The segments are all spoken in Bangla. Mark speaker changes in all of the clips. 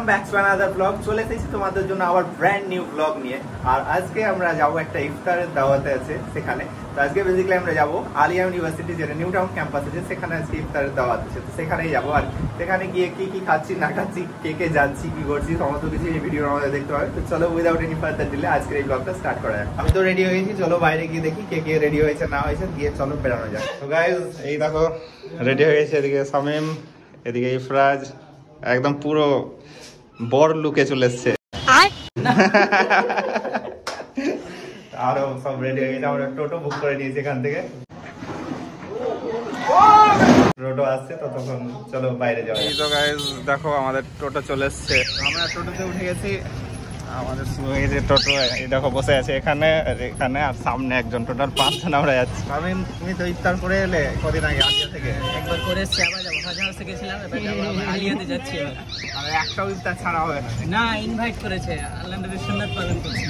Speaker 1: Back to another blog. চলে এসেছি তোমাদের জন্য আবার ব্র্যান্ড নিউ ব্লগ নিয়ে। আর আজকে আমরা যাব একটা ইফতারের দাওয়াতে আছে সেখানে। তো আজকে বেসিক্যালি আমরা যাব আলিয়া ইউনিভার্সিটি, যেটা নিউ টাউন ক্যাম্পাস আছে, সেখানে আজকে ইফতারের দাওয়াত আছে। তো সেখানেই যাবো। আর সেখানে গিয়ে কি কি খাচ্ছি না খাচ্ছি, কে কে যাচ্ছি, কি করছি, সমস্ত কিছু এই ভিডিওর আমাদের দেখতে হবে। তো চলো উইদাউট এনি ফার্দার ডিলে আজকের এই ব্লগটা স্টার্ট করা যাক। আমি তো রেডি হয়ে গেছি, চলো বাইরে গিয়ে দেখি কে কে রেডি হয়েছে না হয়েছে, দিয়ে চলো বেরোনো যাক। তো গাইস এই দেখো রেডি হয়ে গেছে, এদিকে শামিম, এদিকে ইফরাজ, একদম পুরো বড় লুকে চলে এসছে। আরো সব রেডি হয়ে গেছে। আমরা টোটো বুক করে নিয়েছি এখান থেকে, টোটো আসছে তো তখন চলো বাইরে যাওয়া। এই তো গাইস দেখো আমাদের টোটো চলে এসছে, আমরা টোটোতে উঠে গেছি। আমাদের শুরু হয়ে গেছে টোটো, এই দেখো বসে আছে এখানে এখানে, আর সামনে একজন, টোটাল 5 জন আমরা যাচ্ছি। আমি তুমি তো ইফতার করে এলে কদিন আগে আলিয়া থেকে?
Speaker 2: একবার করে এসেছি, আবার যাবো। হাজার হাউসে গেছিলাম, এবার যাবো আলিয়াতে যাচ্ছি।
Speaker 1: আর একটাও ইফতার ছাড়া হবে না?
Speaker 2: না, ইনভাইট করেছে, আল্লাহ নবীর সুন্নাত পালন করছে।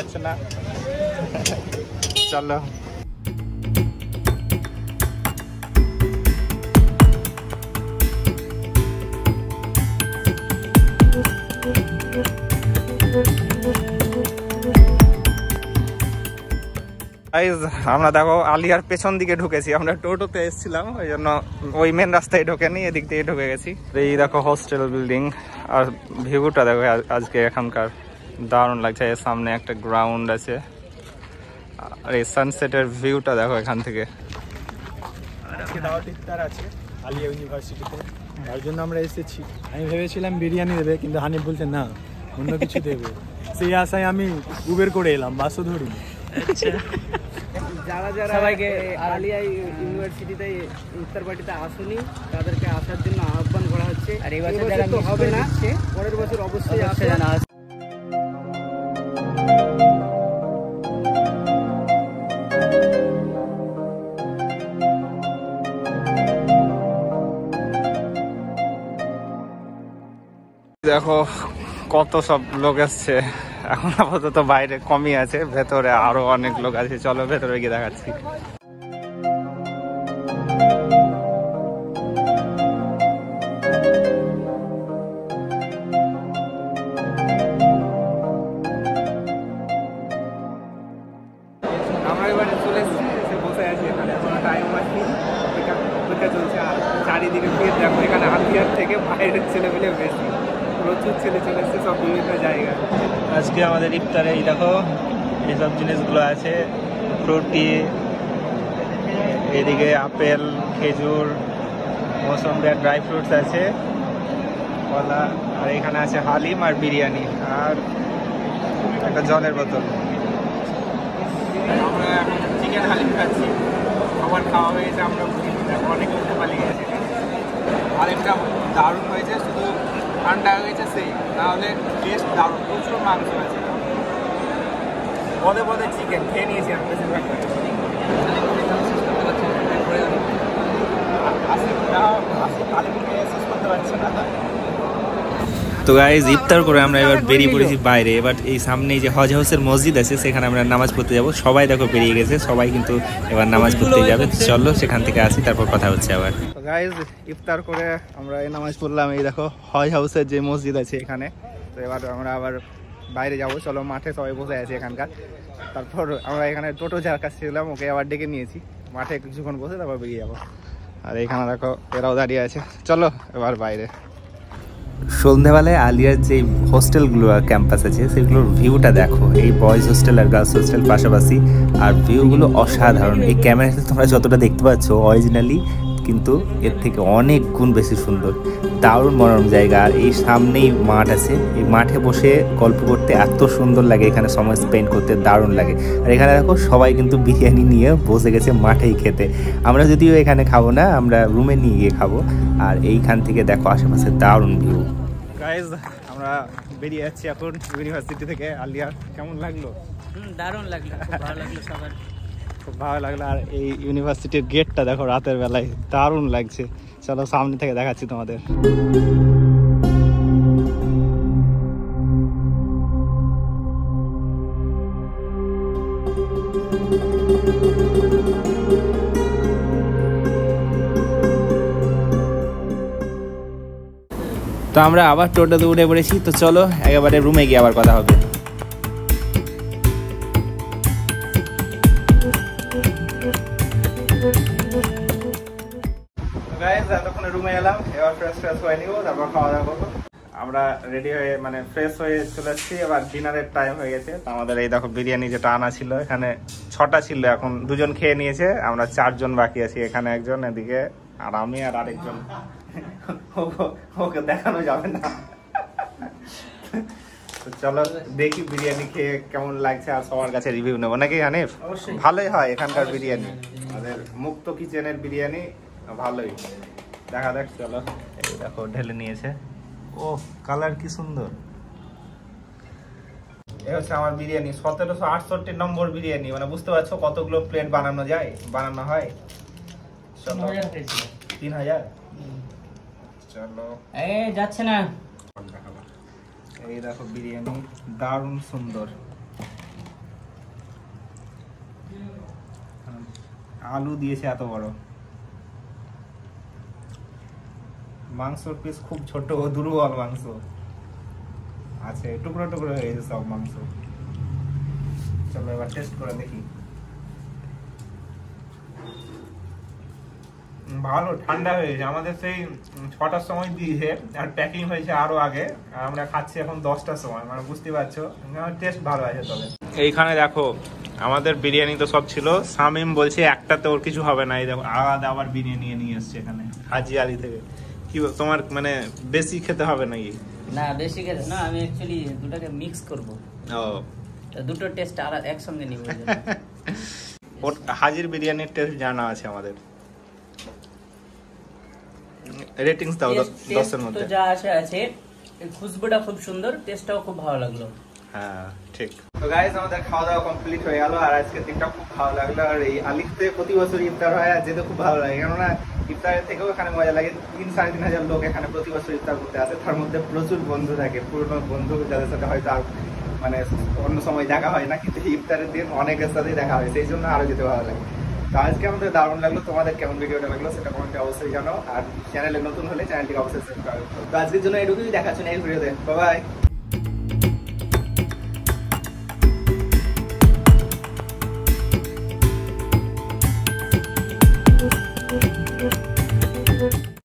Speaker 1: আচ্ছা না, চলো। আমরা দেখো আলিয়ার পেছন দিকে ঢুকেছি, আমরা টোটোতে এসেছিলাম, ওই জন্য ওই মেন রাস্তায় ঢোকেনি, এদিক দিয়ে ঢুকে গেছি। এই দেখো হোস্টেল বিল্ডিং, আর ভিউটা দেখো আজকে এখানকার দারুণ লাগছে। এর সামনে একটা গ্রাউন্ড আছে, আর এই সানসেটের ভিউটা দেখো এখান থেকে।
Speaker 3: দাওয়াত ইফতার আছে আলিয়া ইউনিভার্সিটিতে, তার জন্য আমরা এসেছি। আমি ভেবেছিলাম বিরিয়ানি দেবে, কিন্তু হানিফ বলছে না, অন্য কিছু দেবে। সেই আশায় আমি উবের করে এলাম, বাসও ধরি।
Speaker 2: যারা যারা সবাইকে আলিয়া ইউনিভার্সিটিতে ইফতার পার্টিতে আসুনি, তাদেরকে আসার জন্য আহ্বান করা হচ্ছে। আর এই বছর যারা মিস হবে না, পরের বছর অবশ্যই আসবেন।
Speaker 1: দেখো কত সব লোক এসছে, এখন আপাতত বাইরে কমই আছে, ভেতরে আরো অনেক লোক আছে। চলো ভেতরে গিয়ে দেখাচ্ছি। আমরা এবারে চলে এসেছি, এসে বসে আছি এখানে, এখন টাইম আছে, অপেক্ষা চলছে। আর চারিদিকে ভিড় দেখো, এখানে আলিয়ার থেকে বাইরের ছেলেমেলে বেশি, প্রচুর ছেলে চলে এসছে সব বিভিন্ন জায়গায়। আজকে আমাদের ইফতারে এই দেখো এইসব জিনিসগুলো আছে, ফ্রুটি, এদিকে আপেল, খেজুর, মৌসুমী, ড্রাই ফ্রুটস আছে, কলা, আর এখানে আছে হালিম আর বিরিয়ানি, আর একটা জলের বোতল। আমরা এখন চিকেন হালিম খাচ্ছি, খাবার খাওয়া হয়েছে, আমরা অনেক কিছু পালিয়ে গেছি। হালিমটা দারুণ হয়েছে, শুধু ঠান্ডা হয়ে গেছে সেই, নাহলে টেস্ট দারুণ, প্রচুর মাংস আছে, পদে পদে চিকেন খেয়ে নিয়েছি আমি বেশিরভাগ। তো গাইজ ইফতার করে আমরা এবার বেরিয়ে পড়েছি বাইরে। এবার এই সামনে যে হজ হাউসের মসজিদ আছে, সেখানে আমরা নামাজ পড়তে যাব। সবাই দেখো বেরিয়ে গেছে, সবাই কিন্তু এবার নামাজ পড়তে যাবে। চলো সেখান থেকে আসি, তারপর কথা হচ্ছে আবার। তো গাইজ ইফতার করে আমরা এই নামাজ পড়লাম, এই দেখো হজ হাউসের যে মসজিদ আছে এখানে। তো এবার আমরা আবার বাইরে যাব। চলো মাঠে সবাই বসে আছে এখানকার। তারপর আমরা এখানে টোটো যার কাছে ছিলাম ওকে আবার ডেকে নিয়েছি, মাঠে কিছুক্ষণ বসে তারপর বেরিয়ে যাবো। আর এখানে দেখো এরাও দাঁড়িয়ে আছে, চলো এবার বাইরে।
Speaker 4: সন্ধ্যাবেলায় আলিয়ার যে হোস্টেলগুলো আর ক্যাম্পাস আছে সেগুলোর ভিউটা দেখো, এই বয়েজ হোস্টেল আর গার্লস হোস্টেল পাশাপাশি, আর ভিউগুলো অসাধারণ। এই ক্যামেরাতে তোমরা যতটা দেখতে পাচ্ছ অরিজিনালি কিন্তু এর থেকে অনেক গুণ বেশি সুন্দর, দারুণ মনোরম জায়গা। আর এই সামনেই মাঠ আছে, এই মাঠে বসে গল্প করতে এত সুন্দর লাগে, এখানে সময় স্পেন্ড করতে দারুণ লাগে। আর এখানে দেখো সবাই কিন্তু বিরিয়ানি নিয়ে বসে গেছে মাঠেই খেতে। আমরা যদিও এখানে খাবো না, আমরা রুমে নিয়ে গিয়ে খাবো। আর এইখান থেকে দেখো আশেপাশে দারুণ ভিউ।
Speaker 1: গাইজ আমরা বেরিয়ে যাচ্ছি এখন ইউনিভার্সিটি থেকে। আলিয়ার কেমন লাগলো?
Speaker 2: দারুণ লাগলো, খুব ভালো লাগলো, সবার
Speaker 1: খুব ভালো লাগলো। আর এই ইউনিভার্সিটির গেটটা দেখো রাতের বেলায় দারুণ লাগছে। চলো সামনে থেকে দেখাচ্ছি তোমাদের।
Speaker 4: তো আমরা আবার টোটোতে উঠে পড়েছি, তো চলো একেবারে রুমে গিয়ে আবার কথা হবে।
Speaker 1: এতক্ষণে রুমে এলাম, এবার ফ্রেশ হয়ে নিব, তারপর খাওয়া দাওয়া করবো। আমরা রেডি হয়ে মানে ফ্রেশ হয়ে চলে এসেছি, এবার ডিনারের টাইম হয়ে গেছে। তো আমাদের এই দেখো বিরিয়ানি যেটা আনা ছিল, এখানে 6টা ছিল, এখন 2জন খেয়ে নিয়েছে, আমরা 4 জন বাকি আছি। এখানে একজন, এদিকে আর আমি আর আরেকজন, ওকে দেখানো যাবে না। তো চলো দেখি বিরিয়ানি খেয়ে কেমন লাগছে আর সবার কাছে রিভিউ নেবো নাকি হানিফ? ভালোই হয় এখানকার বিরিয়ানি, আমাদের মুক্ত কিচেনের বিরিয়ানি ভালোই। দেখা দেখ, চলো। এই দেখো ঢেলে নিয়েছে, ও কালার কি সুন্দর। এই হচ্ছে আমার বিরিয়ানি, 1768 নম্বর বিরিয়ানি, মানে বুঝতে পারছো কতগুলো প্লেট বানানো হয়। 3000। চলো
Speaker 2: যাচ্ছে না।
Speaker 1: এই দেখো বিরিয়ানি, দারুণ সুন্দর। আলু দিয়েছে এত বড়, মাংসর পিস খুব ছোট, দুর্বল মাংস আছে, টুকরো টুকরো হয়ে গেছে সব মাংস। চলো এবার টেস্ট করে দেখি। ভালো, ঠান্ডা হয়েছে। আমাদের সেই 6টার সময় দিয়েছে আর প্যাকিং হয়েছে আরো আগে, আর আমরা খাচ্ছি এখন 10টার সময়, মানে বুঝতে পারছো টেস্ট ভালো আছে। তবে এইখানে দেখো আমাদের বিরিয়ানি তো সব ছিল, শামিম বলছে একটাতে ওর কিছু হবে না। এই দেখো আলাদা আবার বিরিয়ানি নিয়ে এসছে এখানে হাজি আলি থেকে। কি তোমার মানে বেশি খেতে হবে নাকি?
Speaker 2: না বেশি খেতে না, আমি অ্যাকচুয়ালি দুটাকে মিক্স করব।
Speaker 1: ও,
Speaker 2: দুটো টেস্ট আর একসঙ্গে নিব।
Speaker 1: ওর হাজির বিরিয়ানির টেস্ট জানা আছে আমাদের। রেটিংস দাও 10 এর মধ্যে।
Speaker 2: তো যা আছে, খুশবুটা খুব সুন্দর, টেস্টটাও খুব ভালো লাগলো।
Speaker 1: হ্যাঁ ঠিক। তো গাইস আমাদের খাওয়া দাওয়া কমপ্লিট হয়ে গেল, আর আজকে দিনটা খুব ভালো লাগলো। আর এই আলিফতে প্রতি বছর ইফতার হয়, আর যেতে খুব ভালো লাগে, কেননা ইফতারের থেকেও এখানে মজা লাগে। 3-3.5 লোক এখানে প্রতি বছর ইফতার করতে আসে, তার মধ্যে প্রচুর বন্ধু থাকে, পুরনো বন্ধু যাদের সাথে হয়তো আর মানে অন্য সময় দেখা হয় না, কিন্তু ইফতারের দিন অনেকের সাথেই দেখা হয়, সেই জন্য আরো যেতে ভালো লাগে। তো আজকে আমাদের দারুণ লাগলো, তোমাদের কেমন ভিডিওটা লাগলো সেটা কমেন্টে অবশ্যই জানো, আর চ্যানেলে নতুন হলে চ্যানেলটিকে অবশ্যই সাবস্ক্রাইব করো। তো আজকের জন্য এটুকুই, দেখাচ্ছ নেক্সট ভিডিওতে, বাই বাই।